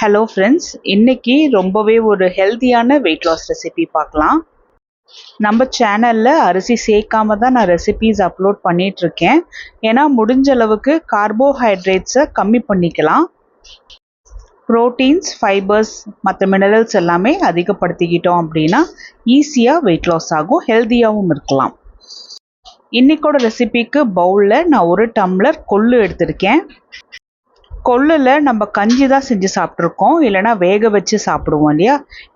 Hello friends, இன்னைக்கு ரொம்பவே ஒரு ஹெல்த்தியான வெயிட் லாஸ் ரெசிபி பார்க்கலாம். நம்ம சேனலில் அரிசி சேர்க்காம தான் நான் ரெசிபீஸ் அப்லோட் பண்ணிகிட்ருக்கேன். ஏன்னா முடிஞ்ச அளவுக்கு கார்போஹைட்ரேட்ஸை கம்மி பண்ணிக்கலாம். ப்ரோட்டீன்ஸ், ஃபைபர்ஸ், மற்ற மினரல்ஸ் எல்லாமே அதிகப்படுத்திக்கிட்டோம் அப்படின்னா ஈஸியாக வெயிட் லாஸ் ஆகும், ஹெல்த்தியாகவும் இருக்கலாம். இன்றைக்கோட ரெசிபிக்கு பவுலில் நான் 1 டம்ளர் கொள்ளு எடுத்திருக்கேன். கொள்ளில் நம்ம கஞ்சி தான் செஞ்சு சாப்பிட்ருக்கோம், இல்லைனா வேக வச்சு சாப்பிடுவோம் இல்லையா.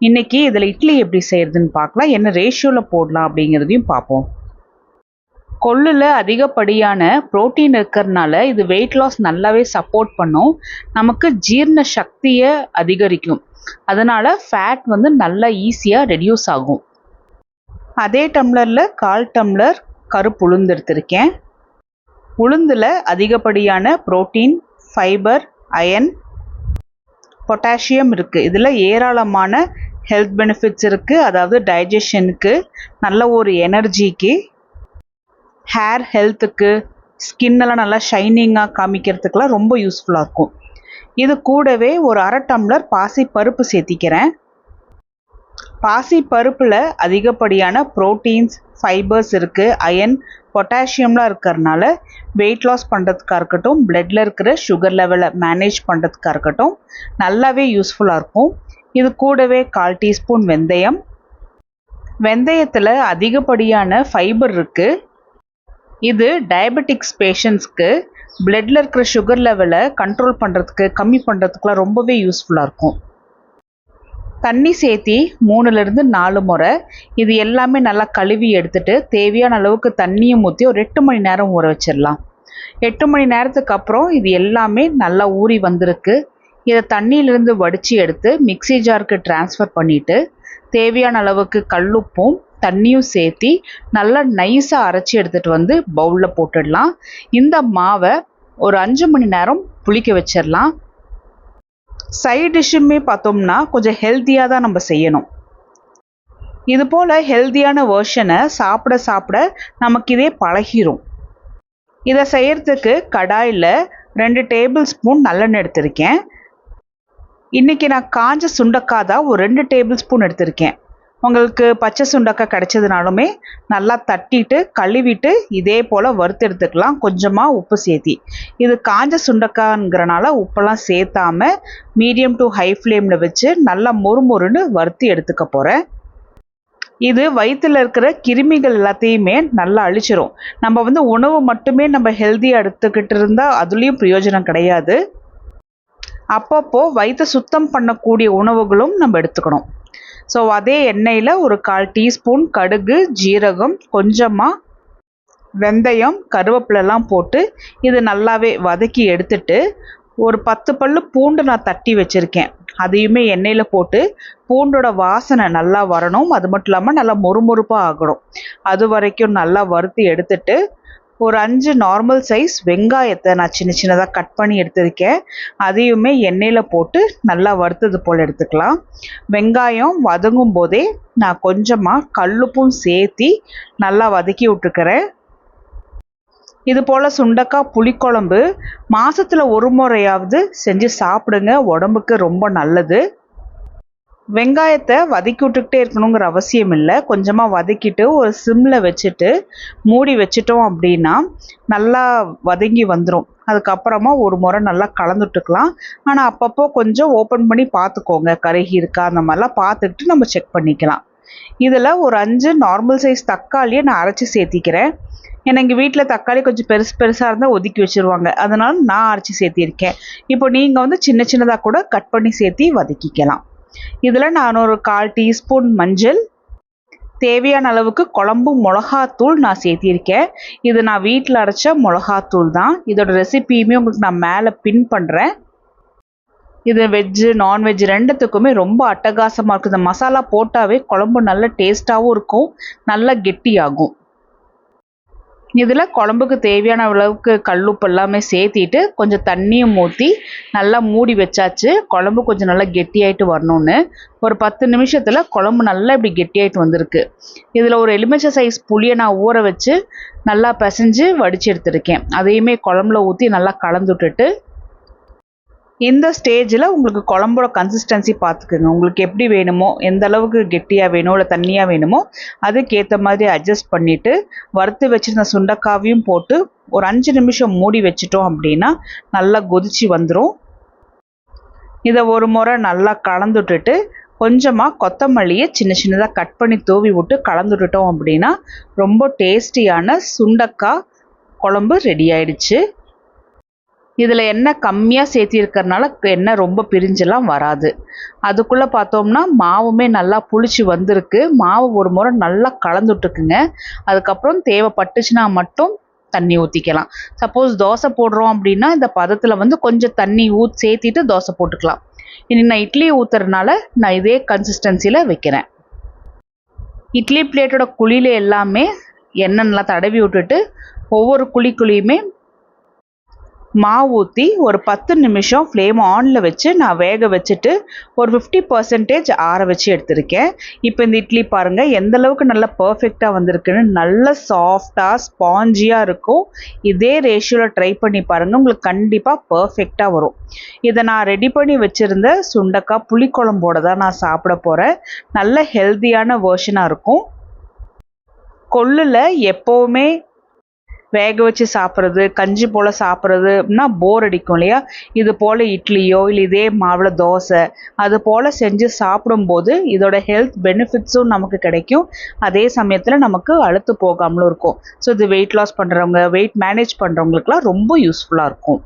இன்றைக்கி இதில் இட்லி எப்படி செய்கிறதுன்னு பார்க்கலாம், என்ன ரேஷியோவில் போடலாம் அப்படிங்கிறதையும் பார்ப்போம். கொள்ளில் அதிகப்படியான ப்ரோட்டீன் இருக்கிறதுனால இது வெயிட் லாஸ் நல்லாவே சப்போர்ட் பண்ணும், நமக்கு ஜீரண சக்தியை அதிகரிக்கும். அதனால் ஃபேட் நல்லா ஈஸியாக ரெடியூஸ் ஆகும். அதே டம்ளரில் 1/4 டம்ளர் கருப்பு உளுந்து எடுத்திருக்கேன். உளுந்தில் அதிகப்படியான ப்ரோட்டீன், ஃபைபர், அயன், பொட்டாசியம் இருக்குது. இதில் ஏராளமான ஹெல்த் பெனிஃபிட்ஸ் இருக்குது. அதாவது டைஜஷனுக்கு, நல்ல ஒரு எனர்ஜிக்கு, ஹேர் ஹெல்த்துக்கு, ஸ்கின்னெல்லாம் நல்லா ஷைனிங்காக காமிக்கிறதுக்கெலாம் ரொம்ப யூஸ்ஃபுல்லாக இருக்கும். இது கூடவே ஒரு 1/2 டம்ளர் பாசி பருப்பு சேர்த்திக்கிறேன். பாசி பருப்பில் அதிகப்படியான ப்ரோட்டீன்ஸ், ஃபைபர்ஸ் இருக்குது, அயன், பொட்டாசியம்லாம் இருக்கிறதுனால வெயிட் லாஸ் பண்ணுறதுக்காக இருக்கட்டும், பிளட்டில் இருக்கிற சுகர் லெவலை மேனேஜ் பண்ணுறதுக்காக இருக்கட்டும் நல்லாவே யூஸ்ஃபுல்லாக இருக்கும். இது கூடவே 1/4 டீஸ்பூன் வெந்தயம். வெந்தயத்தில் அதிகப்படியான ஃபைபர் இருக்குது. இது டயபெட்டிக்ஸ் பேஷண்ட்ஸ்க்கு பிளட்டில் இருக்கிற சுகர் லெவலை கண்ட்ரோல் பண்ணுறதுக்கு, கம்மி பண்ணுறதுக்குலாம் ரொம்பவே யூஸ்ஃபுல்லாக இருக்கும். தண்ணி சேர்த்தி 3-4 முறை இது எல்லாமே நல்லா கழுவி எடுத்துட்டு தேவையான அளவுக்கு தண்ணியும் ஊற்றி ஒரு 8 மணி நேரம் ஊற வச்சிடலாம். 8 மணி நேரத்துக்கு அப்புறம் இது எல்லாமே நல்லா ஊறி வந்திருக்கு. இதை தண்ணியிலிருந்து வடித்து எடுத்து மிக்ஸி ஜாருக்கு ட்ரான்ஸ்ஃபர் பண்ணிவிட்டு தேவையான அளவுக்கு கல்லுப்பும் தண்ணியும் சேர்த்தி நல்லா நைஸாக அரைச்சி எடுத்துகிட்டு வந்து பவுலில் போட்டுடலாம். இந்த மாவை ஒரு 5 மணி நேரம் புளிக்க வச்சிடலாம். சைட் டிஷ்ஷுமே பார்த்தோம்னா கொஞ்சம் ஹெல்த்தியாக தான் நம்ம செய்யணும். இது போல் ஹெல்த்தியான வேர்ஷனை சாப்பிட சாப்பிட நமக்கு இதே பழகிரும். இதை செய்கிறதுக்கு கடாயில் 2 டேபிள் ஸ்பூன் நல்லெண்ணெய் எடுத்திருக்கேன். இன்றைக்கி நான் காஞ்ச சுண்டக்காய் தான் ஒரு 2 டேபிள் ஸ்பூன் எடுத்திருக்கேன். உங்களுக்கு பச்சை சுண்டக்காய் கிடைச்சதுனாலுமே நல்லா தட்டிட்டு கழுவிட்டு இதே போல் வறுத்து எடுத்துக்கலாம், கொஞ்சமாக உப்பு சேர்த்தி. இது காஞ்ச சுண்டக்காய்ங்கிறனால உப்பெல்லாம் சேர்த்தாம மீடியம் டு ஹை ஃப்ளேமில் வச்சு நல்லா மொறுமொறுன்னு வறுத்து எடுத்துக்க போகிறேன். இது வயிற்றில் இருக்கிற கிருமிகள் எல்லாத்தையுமே நல்லா அழிச்சிரும். நம்ம உணவு மட்டுமே நம்ம ஹெல்த்தியாக எடுத்துக்கிட்டு இருந்தால் அதுலேயும் பிரயோஜனம் கிடையாது. அப்பப்போ வயிற்றை சுத்தம் பண்ணக்கூடிய உணவுகளும் நம்ம எடுத்துக்கணும். ஸோ அதே எண்ணெயில் ஒரு 1/4 டீஸ்பூன் கடுகு, ஜீரகம், கொஞ்சமாக வெந்தயம், கருவேப்பிலெல்லாம் போட்டு இது நல்லாவே வதக்கி எடுத்துட்டு ஒரு 10 பல்லு பூண்டு நான் தட்டி வச்சுருக்கேன், அதையுமே எண்ணெயில் போட்டு பூண்டோட வாசனை நல்லா வரணும். அது மட்டும் இல்லாமல் நல்லா மொறுமொறுப்பாக ஆகணும். அது வரைக்கும் நல்லா வறுத்து எடுத்துட்டு ஒரு 5 நார்மல் சைஸ் வெங்காயத்தை நான் சின்ன சின்னதாக கட் பண்ணி எடுத்திருக்கேன். அதையுமே எண்ணெயில் போட்டு நல்லா வறுத்தது போல் எடுத்துக்கலாம். வெங்காயம் வதங்கும் போதே நான் கொஞ்சமாக கல்லுப்பும் சேர்த்தி நல்லா வதக்கி விட்டுக்கிறேன். இது போல் சுண்டக்காய் புளிக்குழம்பு மாதத்தில் ஒரு முறையாவது செஞ்சு சாப்பிடுங்க, உடம்புக்கு ரொம்ப நல்லது. வெங்காயத்தை வதக்கி விட்டுக்கிட்டே இருக்கணுங்கிற அவசியம் இல்லை. கொஞ்சமாக வதக்கிட்டு ஒரு சிம்மில் வச்சுட்டு மூடி வச்சிட்டோம் அப்படின்னா நல்லா வதங்கி வந்துடும். அதுக்கப்புறமா ஒரு முறை நல்லா கலந்துட்டுக்கலாம். ஆனால் அப்பப்போ கொஞ்சம் ஓப்பன் பண்ணி பார்த்துக்கோங்க, கருகி இருக்கா அந்த மாதிரிலாம் பார்த்துக்கிட்டு நம்ம செக் பண்ணிக்கலாம். இதில் ஒரு 5 நார்மல் சைஸ் தக்காளியை நான் அரைச்சி சேர்த்திக்கிறேன். ஏன்னா எங்கள் வீட்டில் தக்காளி கொஞ்சம் பெருசாக இருந்தால் ஒதுக்கி வச்சுருவாங்க, அதனால் நான் அரைச்சி சேர்த்திருக்கேன். இப்போ நீங்கள் சின்ன சின்னதாக கூட கட் பண்ணி சேர்த்தி வதக்கிக்கலாம். இதில் நான் ஒரு 1/4 டீஸ்பூன் மஞ்சள், தேவையான அளவுக்கு குழம்பு மிளகாத்தூள் நான் சேர்த்திருக்கேன். இது நான் வீட்டில் அரைச்ச மிளகாத்தூள் தான். இதோட ரெசிபியுமே உங்களுக்கு நான் மேலே பின் பண்ணுறேன். இது வெஜ்ஜு நான்வெஜ் ரெண்டுத்துக்குமே ரொம்ப அட்டகாசமாக இருக்குது. இந்த மசாலா போட்டாவே குழம்பு நல்ல டேஸ்ட்டாகவும் இருக்கும், நல்லா கெட்டியாகும். இதில் குழம்புக்கு தேவையான அளவுக்கு கல்லுப்பு எல்லாமே சேர்த்திட்டு கொஞ்சம் தண்ணியும் ஊற்றி நல்லா மூடி வச்சாச்சு. குழம்பு கொஞ்சம் நல்லா கெட்டியாயிட்டு வரணும்னு ஒரு 10 நிமிஷத்தில் குழம்பு நல்லா இப்படி கெட்டியாயிட்டு வந்திருக்கு. இதில் ஒரு எலுமிச்சை சைஸ் புளியை நான் ஊற வச்சு நல்லா பிசைஞ்சு வடித்து எடுத்துருக்கேன். அதையுமே குழம்புல ஊற்றி நல்லா கலந்து விட்டுட்டு இந்த ஸ்டேஜில் உங்களுக்கு குழம்போட கன்சிஸ்டன்சி பார்த்துக்குங்க. உங்களுக்கு எப்படி வேணுமோ, எந்த அளவுக்கு கெட்டியாக வேணும் இல்லை தண்ணியாக வேணுமோ அதுக்கேற்ற மாதிரி அட்ஜஸ்ட் பண்ணிவிட்டு வறுத்து வச்சுருந்த சுண்டக்காவையும் போட்டு ஒரு 5 நிமிஷம் மூடி வச்சிட்டோம் அப்படின்னா நல்லா கொதிச்சு வந்துடும். இதை ஒரு முறை நல்லா கலந்துட்டுட்டு கொஞ்சமாக கொத்தமல்லியை சின்ன சின்னதாக கட் பண்ணி தூவி விட்டு கலந்துட்டுட்டோம் அப்படின்னா ரொம்ப டேஸ்டியான சுண்டக்காய் குழம்பு ரெடி ஆயிடுச்சு. இதில் எண்ணெய் கம்மியாக சேர்த்திருக்கறனால எண்ணெய் ரொம்ப பிரிஞ்செல்லாம் வராது. அதுக்குள்ளே பார்த்தோம்னா மாவுமே நல்லா புளிச்சு வந்திருக்கு. மாவு ஒரு முறை நல்லா கலந்துட்டுக்குங்க. அதுக்கப்புறம் தேவைப்பட்டுச்சுன்னா மட்டும் தண்ணி ஊற்றிக்கலாம். சப்போஸ் தோசை போடுறோம் அப்படின்னா இந்த பதத்தில் கொஞ்சம் தண்ணி சேர்த்திட்டு தோசை போட்டுக்கலாம். இனி நான் இட்லி ஊற்றுறதுனால நான் இதே கன்சிஸ்டன்சியில் வைக்கிறேன். இட்லி பிளேட்டோட குழியில எல்லாமே எண்ணெய் நல்லா தடவி விட்டுட்டு ஒவ்வொரு குழிக்குழியுமே மாவு ஊற்றி ஒரு 10 நிமிஷம் ஃப்ளேம் ஆனில் வச்சு நான் வேக வச்சுட்டு ஒரு 50% ஆற வச்சு எடுத்திருக்கேன். இப்போ இந்த இட்லி பாருங்கள் எந்த அளவுக்கு நல்லா பர்ஃபெக்டாக வந்திருக்குன்னு. நல்ல சாஃப்டாக ஸ்பாஞ்சியாக இருக்கும். இதே ரேஷியோவில் ட்ரை பண்ணி பாருங்கள், உங்களுக்கு கண்டிப்பாக பர்ஃபெக்டாக வரும். இதை நான் ரெடி பண்ணி வச்சுருந்த சுண்டக்காய் புளிக்குழம்போட தான் நான் சாப்பிட போகிறேன். நல்ல ஹெல்த்தியான வெர்ஷனாக இருக்கும். கொள்ளில் எப்போவுமே வேக வச்சு சாப்பிட்றது, கஞ்சி போல் சாப்பிட்றதுனா போர் அடிக்கும் இல்லையா? இது போல் இட்லியோ இல்லை இதே மாவில் தோசை அது போல் செஞ்சு சாப்பிடும்போது இதோட ஹெல்த் பெனிஃபிட்ஸும் நமக்கு கிடைக்கும். அதே சமயத்தில் நமக்கு அலுத்து போகாமலும் இருக்கும். ஸோ இது வெயிட் லாஸ் பண்ணுறவங்க, வெயிட் மேனேஜ் பண்ணுறவங்களுக்குலாம் ரொம்ப யூஸ்ஃபுல்லாக இருக்கும்.